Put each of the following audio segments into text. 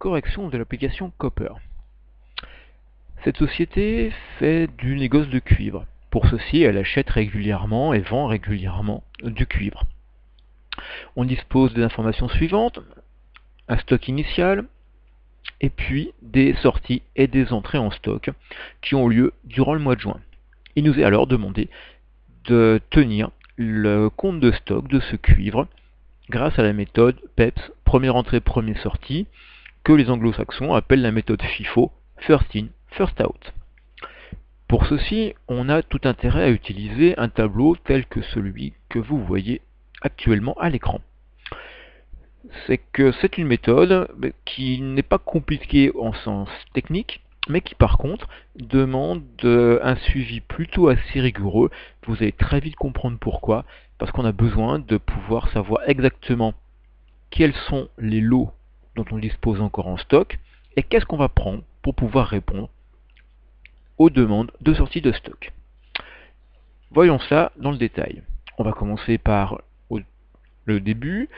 correction de l'application Copper. Cette société fait du négoce de cuivre. Pour ceci, elle achète régulièrement et vend régulièrement du cuivre. On dispose des informations suivantes: un stock initial, et puis des sorties et des entrées en stock qui ont lieu durant le mois de juin. Il nous est alors demandé de tenir le compte de stock de ce cuivre grâce à la méthode PEPS, première entrée, première sortie, que les anglo-saxons appellent la méthode FIFO, First In, First Out. Pour ceci, on a tout intérêt à utiliser un tableau tel que celui que vous voyez actuellement à l'écran. C'est que c'est une méthode qui n'est pas compliquée en sens technique, mais qui par contre demande un suivi plutôt assez rigoureux. Vous allez très vite comprendre pourquoi, parce qu'on a besoin de pouvoir savoir exactement quels sont les lots dont on dispose encore en stock et qu'est-ce qu'on va prendre pour pouvoir répondre aux demandes de sortie de stock. Voyons ça dans le détail. On va commencer par le début,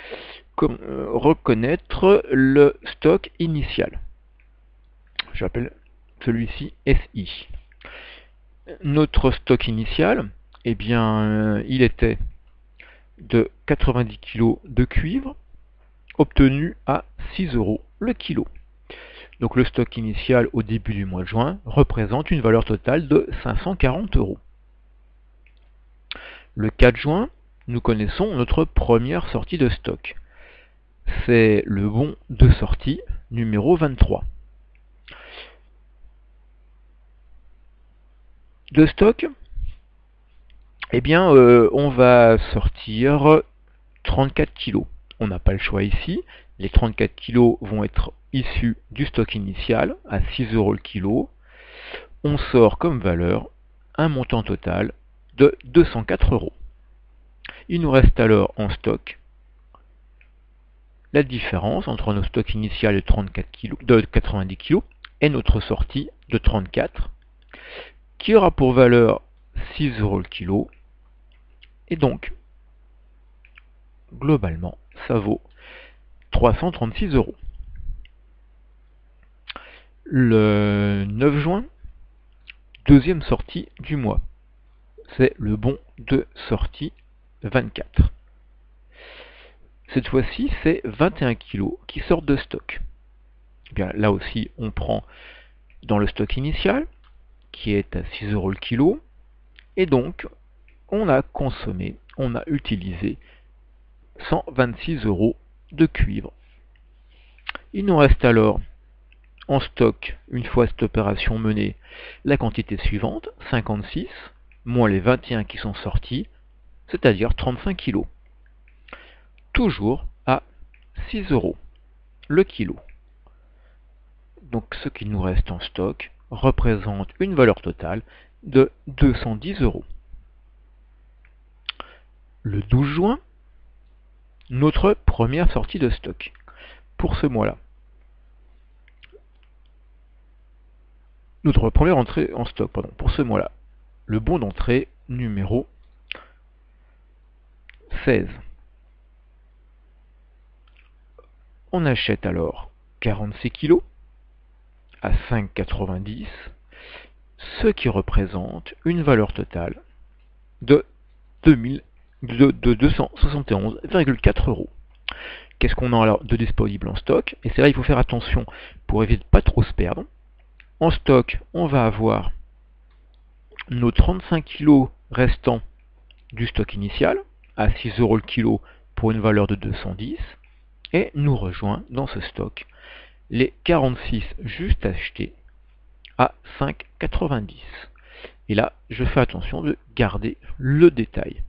reconnaître le stock initial. J'appelle celui-ci SI. Notre stock initial, eh bien, il était de 90 kg de cuivre, obtenu à 6 € le kilo. Donc le stock initial au début du mois de juin représente une valeur totale de 540 €. Le 4 juin, nous connaissons notre première sortie de stock. C'est le bon de sortie numéro 23. De stock, eh bien, on va sortir 34 kg. On n'a pas le choix ici. Les 34 kg vont être issus du stock initial à 6 € le kilo. On sort comme valeur un montant total de 204 €. Il nous reste alors en stock la différence entre nos stocks initial de 90 kg et notre sortie de 34, qui aura pour valeur 6 € le kilo. Et donc, globalement, ça vaut 336 €. Le 9 juin, deuxième sortie du mois. C'est le bon de sortie 24. Cette fois-ci, c'est 21 kg qui sortent de stock. Bien, là aussi, on prend dans le stock initial, qui est à 6 € le kilo, et donc, on a consommé, on a utilisé 126 € de cuivre. Il nous reste alors en stock, une fois cette opération menée, la quantité suivante, 56, moins les 21 qui sont sortis, c'est-à-dire 35 kg. Toujours à 6 € le kilo. Donc ce qui nous reste en stock représente une valeur totale de 210 €. Le 12 juin, notre première sortie de stock pour ce mois-là. Notre première entrée en stock, pour ce mois-là. Le bon d'entrée numéro 16. On achète alors 46 kg à 5,90, ce qui représente une valeur totale de 271,4 €. Qu'est-ce qu'on a alors de disponible en stock? Et c'est là il faut faire attention pour éviter de pas trop se perdre. En stock, on va avoir nos 35 kg restants du stock initial à 6 € le kilo pour une valeur de 210, et nous rejoint dans ce stock les 46 juste achetés à 5,90. Et là, je fais attention de garder le détail.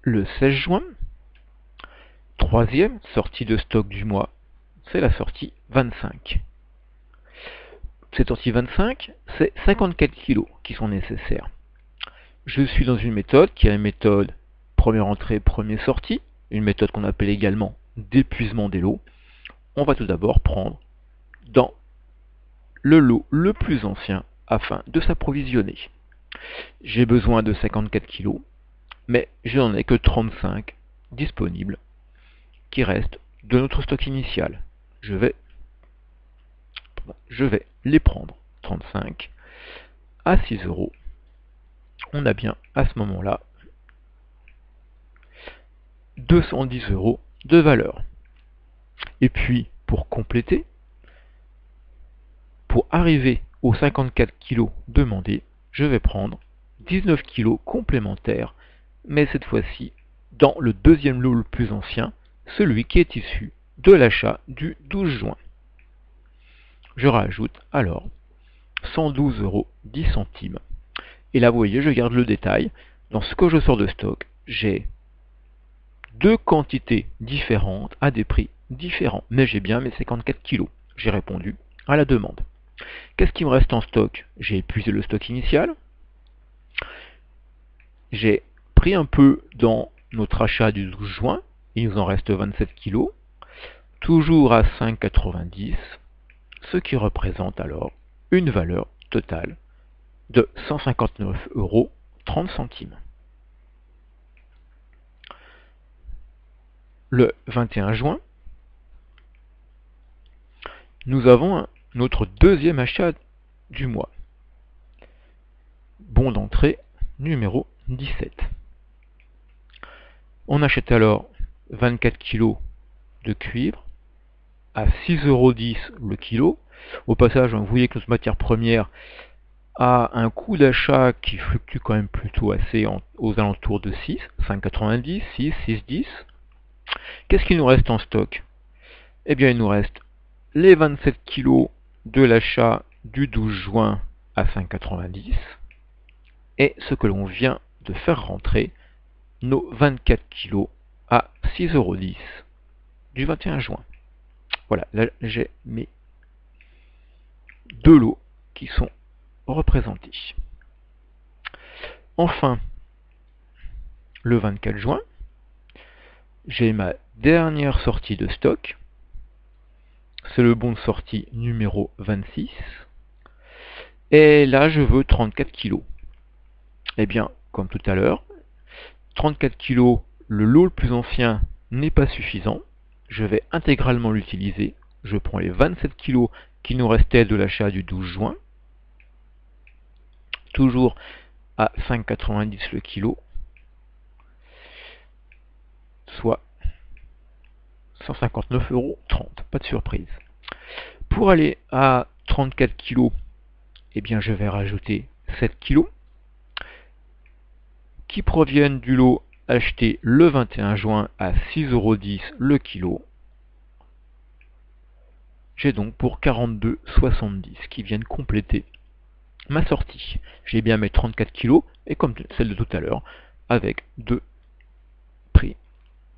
Le 16 juin, troisième sortie de stock du mois, c'est la sortie 25. Cette sortie 25, c'est 54 kg qui sont nécessaires. Je suis dans une méthode qui est la méthode première entrée, première sortie, une méthode qu'on appelle également d'épuisement des lots. On va tout d'abord prendre dans le lot le plus ancien afin de s'approvisionner. J'ai besoin de 54 kg. mais je n'en ai que 35 disponibles qui restent de notre stock initial. Je vais les prendre, 35 à 6 €. On a bien à ce moment-là 210 € de valeur. Et puis, pour compléter, pour arriver aux 54 kg demandés, je vais prendre 19 kg complémentaires, mais cette fois-ci dans le deuxième lot le plus ancien, celui qui est issu de l'achat du 12 juin. Je rajoute alors 112 € 10 centimes. Et là, vous voyez, je garde le détail. Dans ce que je sors de stock, j'ai deux quantités différentes à des prix différents. Mais j'ai bien mes 54 kg. J'ai répondu à la demande. Qu'est-ce qui me reste en stock? J'ai épuisé le stock initial. J'ai pris un peu dans notre achat du 12 juin. Il nous en reste 27 kg. Toujours à 5,90, ce qui représente alors une valeur totale de 159 € 30 centimes. Le 21 juin, nous avons notre deuxième achat du mois. Bon d'entrée numéro 17. On achète alors 24 kg de cuivre à 6,10 € le kilo. Au passage, vous voyez que notre matière première a un coût d'achat qui fluctue quand même plutôt assez aux alentours de 6, 5,90, 6, 6,10. Qu'est-ce qu'il nous reste en stock? Eh bien, il nous reste les 27 kg de l'achat du 12 juin à 5,90 et ce que l'on vient de faire rentrer, nos 24 kg à 6,10 € du 21 juin. Voilà, là j'ai mes deux lots qui sont représentés. Enfin, le 24 juin, j'ai ma dernière sortie de stock. C'est le bon de sortie numéro 26. Et là, je veux 34 kg. Eh bien, comme tout à l'heure, 34 kg, le lot le plus ancien n'est pas suffisant. Je vais intégralement l'utiliser. Je prends les 27 kg qui nous restaient de l'achat du 12 juin. Toujours à 5,90 le kilo. Soit 159,30 €. Pas de surprise. Pour aller à 34 kg, eh bien je vais rajouter 7 kg qui proviennent du lot acheté le 21 juin à 6,10 € le kilo. J'ai donc pour 42,70 € qui viennent compléter ma sortie. J'ai bien mes 34 kg et comme celle de tout à l'heure, avec deux prix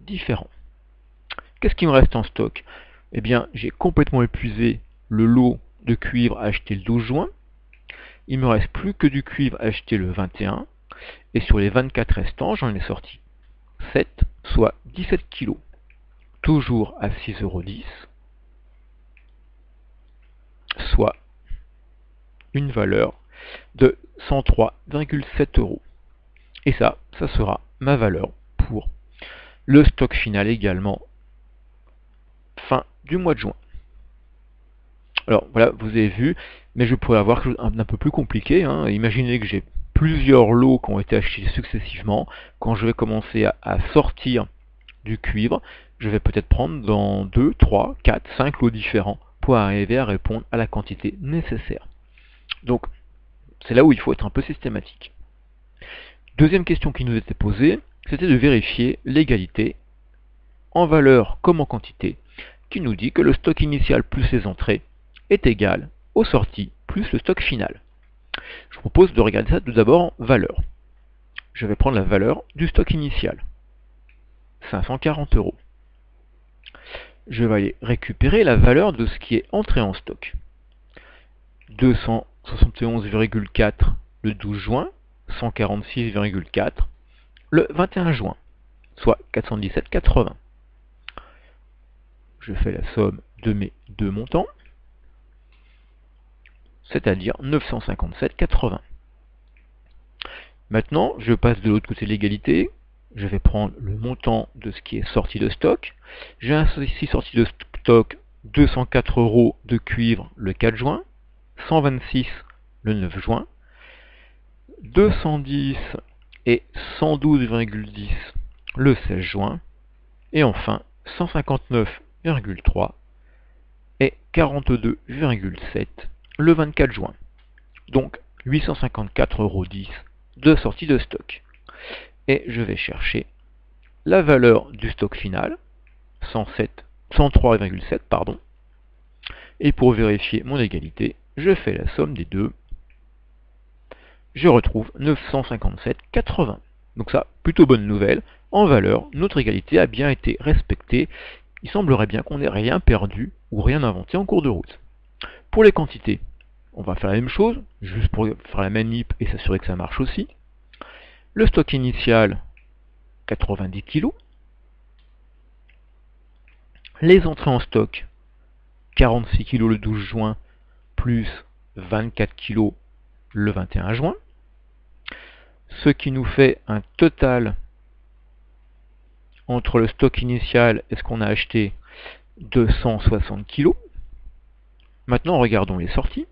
différents. Qu'est-ce qui me reste en stock? Eh bien, j'ai complètement épuisé le lot de cuivre acheté le 12 juin. Il me reste plus que du cuivre acheté le 21. Et sur les 24 restants, j'en ai sorti 7, soit 17 kg. Toujours à 6,10 €, soit une valeur de 103,7 €. Et ça sera ma valeur pour le stock final également fin du mois de juin. Alors voilà, vous avez vu, mais je pourrais avoir quelque chose d'un peu plus compliqué. Imaginez que j'ai plusieurs lots qui ont été achetés successivement. Quand je vais commencer à sortir du cuivre, je vais peut-être prendre dans 2, 3, 4, 5 lots différents pour arriver à répondre à la quantité nécessaire. Donc, c'est là où il faut être un peu systématique. Deuxième question qui nous était posée, c'était de vérifier l'égalité en valeur comme en quantité, qui nous dit que le stock initial plus les entrées est égal aux sorties plus le stock final. Je vous propose de regarder ça tout d'abord en valeur. Je vais prendre la valeur du stock initial, 540 €. Je vais aller récupérer la valeur de ce qui est entré en stock. 271,4 le 12 juin, 146,4 le 21 juin, soit 417,80. Je fais la somme de mes deux montants, c'est-à-dire 957,80. Maintenant, je passe de l'autre côté de l'égalité. je vais prendre le montant de ce qui est sorti de stock. J'ai ainsi sorti de stock 204 € de cuivre le 4 juin, 126 le 9 juin, 210 et 112,10 le 16 juin, et enfin 159,3 et 42,7 le 24 juin. Donc 854,10 € de sortie de stock. Et je vais chercher la valeur du stock final, 103,7 pardon. Et pour vérifier mon égalité, je fais la somme des deux. Je retrouve 957,80. Donc ça, plutôt bonne nouvelle. En valeur, notre égalité a bien été respectée. Il semblerait bien qu'on n'ait rien perdu ou rien inventé en cours de route. Pour les quantités, on va faire la même chose, juste pour faire la manip et s'assurer que ça marche aussi. Le stock initial, 90 kg. Les entrées en stock, 46 kg le 12 juin, plus 24 kg le 21 juin. Ce qui nous fait un total entre le stock initial et ce qu'on a acheté de 160 kg. Maintenant, regardons les sorties.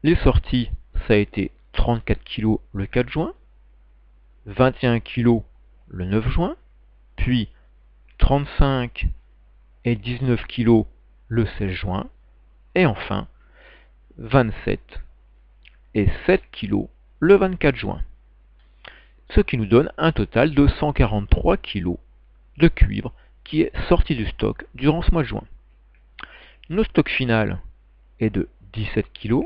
Les sorties, ça a été 34 kg le 4 juin, 21 kg le 9 juin, puis 35 et 19 kg le 16 juin, et enfin 27 et 7 kg le 24 juin. Ce qui nous donne un total de 143 kg de cuivre qui est sorti du stock durant ce mois de juin. Notre stock final est de 17 kg.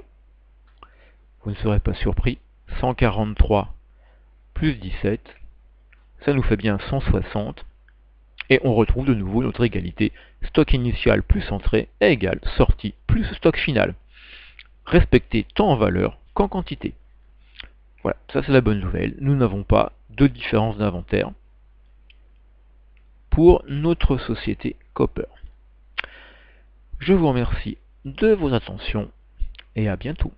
Vous ne serez pas surpris, 143 plus 17, ça nous fait bien 160. Et on retrouve de nouveau notre égalité. Stock initial plus entrée est égal sortie plus stock final. Respecté tant en valeur qu'en quantité. Voilà, ça c'est la bonne nouvelle. Nous n'avons pas de différence d'inventaire pour notre société Copper. Je vous remercie de vos attentions et à bientôt.